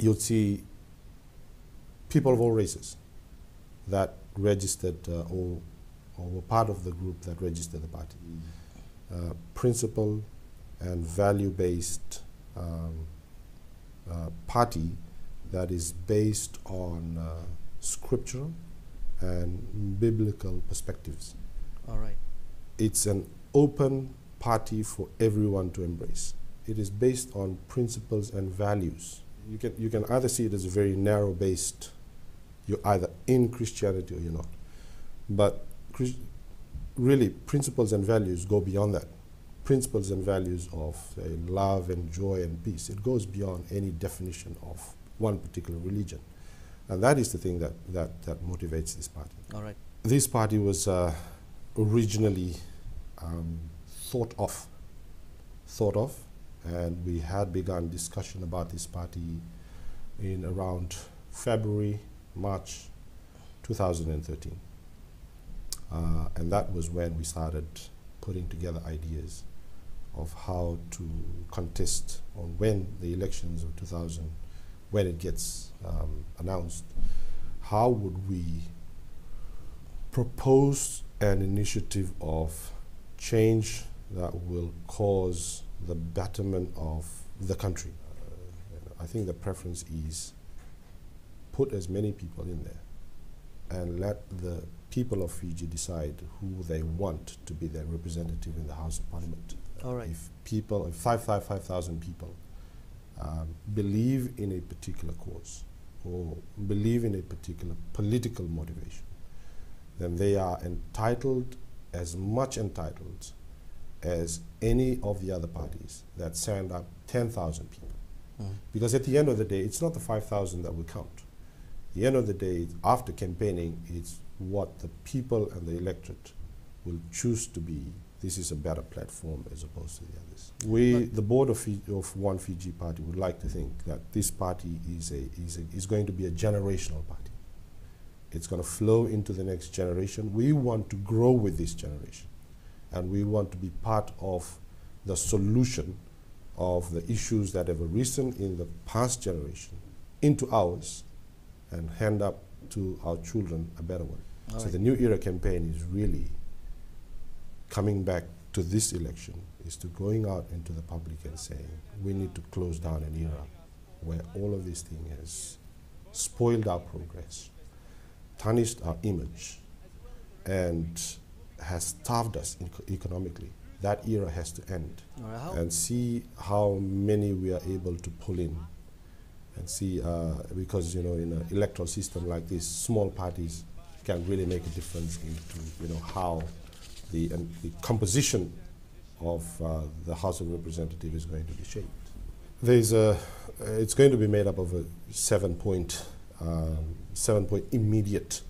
you'll see people of all races that registered or were part of the group that registered the party. Principle and value-based party that is based on scriptural and biblical perspectives. All right. It's an open party for everyone to embrace. It is based on principles and values. You can either see it as a very narrow-based, you're either in Christianity or you're not. But really, principles and values go beyond that. Principles and values of love and joy and peace. It goes beyond any definition of one particular religion. And that is the thing that motivates this party. All right. This party was originally thought of, and we had begun discussion about this party in around February, March 2013. And that was when we started putting together ideas of how to contest on when the elections of 2000, when it gets announced, how would we propose an initiative of change that will cause the betterment of the country. I think the preference is put as many people in there and let the people of Fiji decide who they want to be their representative in the House of Parliament. All right. If 5,000 people believe in a particular cause or believe in a particular political motivation, then they are entitled, as much entitled as any of the other parties that send up 10,000 people. Because at the end of the day, it's not the 5,000 that we count. At the end of the day, after campaigning, it's what the people and the electorate will choose to be. This is a better platform as opposed to the others. We, the board of One Fiji Party, would like to think that this party is going to be a generational party. It's going to flow into the next generation. We want to grow with this generation, and we want to be part of the solution of the issues that have arisen in the past generation into ours and hand up to our children a better one. So the New Era campaign is really coming back to this election, is to going out into the public and saying, we need to close down an era where all of this thing has spoiled our progress, tarnished our image, and has starved us economically. That era has to end. And see how many we are able to pull in. And see, because in an electoral system like this, small parties can really make a difference into how the composition of the House of Representatives is going to be shaped. It's going to be made up of a seven-point immediate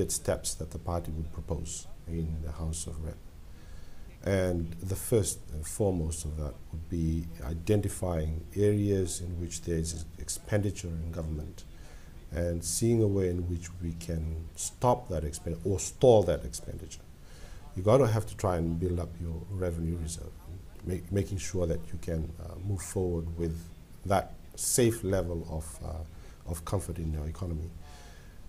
steps that the party would propose in the House of Rep. And the first and foremost of that would be identifying areas in which there is expenditure in government and seeing a way in which we can stop that expenditure or stall that expenditure. You're going to have to try and build up your revenue reserve, making sure that you can move forward with that safe level of comfort in your economy.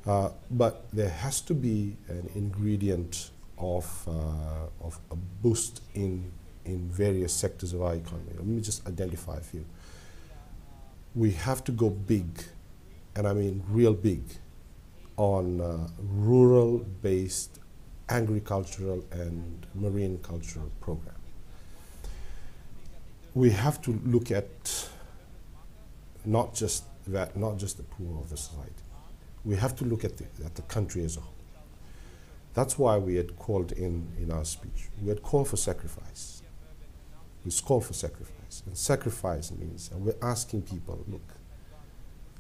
But there has to be an ingredient of a boost in various sectors of our economy. Let me just identify a few. We have to go big, and I mean real big, on rural-based agricultural and marine cultural program. We have to look at not just the poor of the society. We have to look at the country as a whole. That's why we had called in our speech. We had called for sacrifice. We called for sacrifice. And sacrifice means, and we're asking people, look,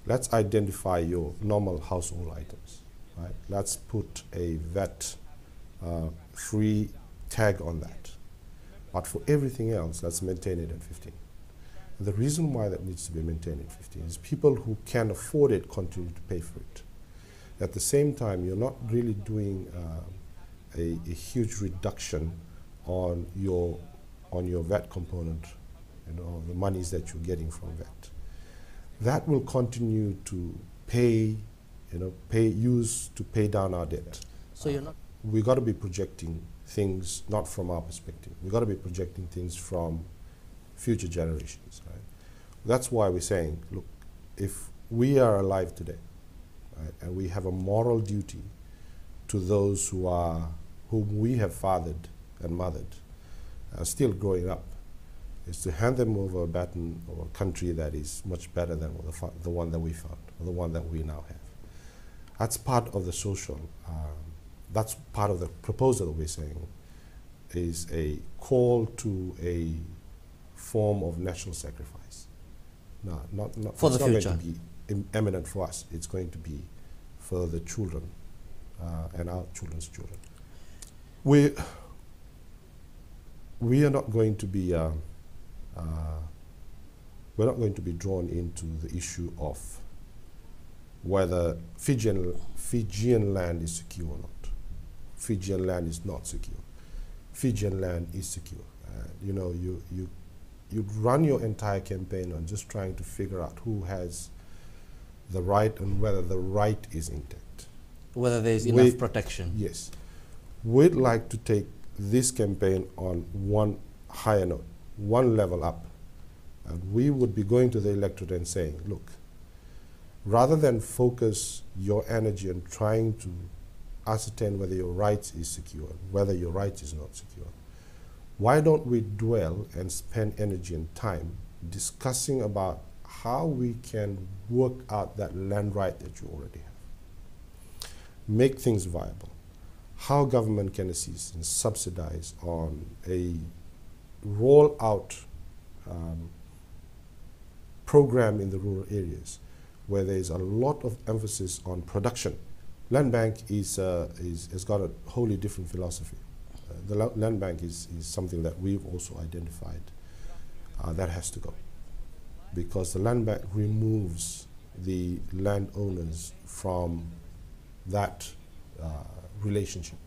let's identify your normal household items, right? Let's put a VAT-free tag on that. But for everything else, let's maintain it at 15. And the reason why that needs to be maintained at 15 is people who can afford it continue to pay for it. At the same time, you're not really doing a huge reduction on your VAT component, the monies that you're getting from VAT. that will continue to pay, use to pay down our debt. So you're not... We got to be projecting things not from our perspective. We got to be projecting things from future generations, right? That's why we're saying, look, if we are alive today, right, and we have a moral duty to those whom we have fathered and mothered, still growing up, is to hand them over a baton of a country that is much better than the one that we found, or the one that we now have. That's part of the social, that's part of the proposal that we're saying, is a call to a form of national sacrifice. No, not for the future. It's not going to be eminent for us. It's going to be for the children and our children's children. We are not going to be we're not going to be drawn into the issue of whether Fijian land is secure or not. Fijian land is not secure. Fijian land is secure. You run your entire campaign on just trying to figure out who has the right and whether the right is intact. Whether there is enough protection. Yes. We'd like to take this campaign on one higher note, one level up. And we would be going to the electorate and saying, look, rather than focus your energy on trying to ascertain whether your rights is secure, whether your rights is not secure, why don't we dwell and spend energy and time discussing about how we can work out that land right that you already have. Make things viable. How government can assist and subsidize on a roll-out program in the rural areas where there is a lot of emphasis on production. Land bank has got a wholly different philosophy. The land bank is something that we've also identified that has to go, because the land bank removes the landowners from that relationship.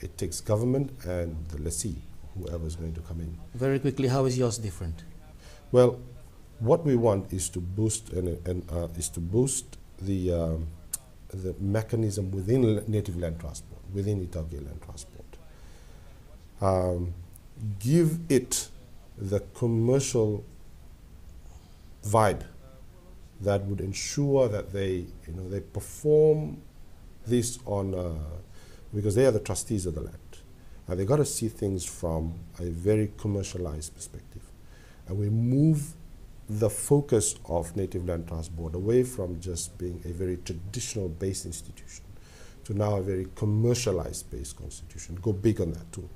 It takes government and the lessee, whoever is going to come in. Very quickly, how is yours different? Well, what we want is to boost the mechanism within native land transport, within Italia land transport. Give it the commercial vibe that would ensure that they perform this on, because they are the trustees of the land. And they got to see things from a very commercialized perspective. And we move the focus of native land transport away from just being a very traditional based institution to now a very commercialized based constitution. Go big on that too.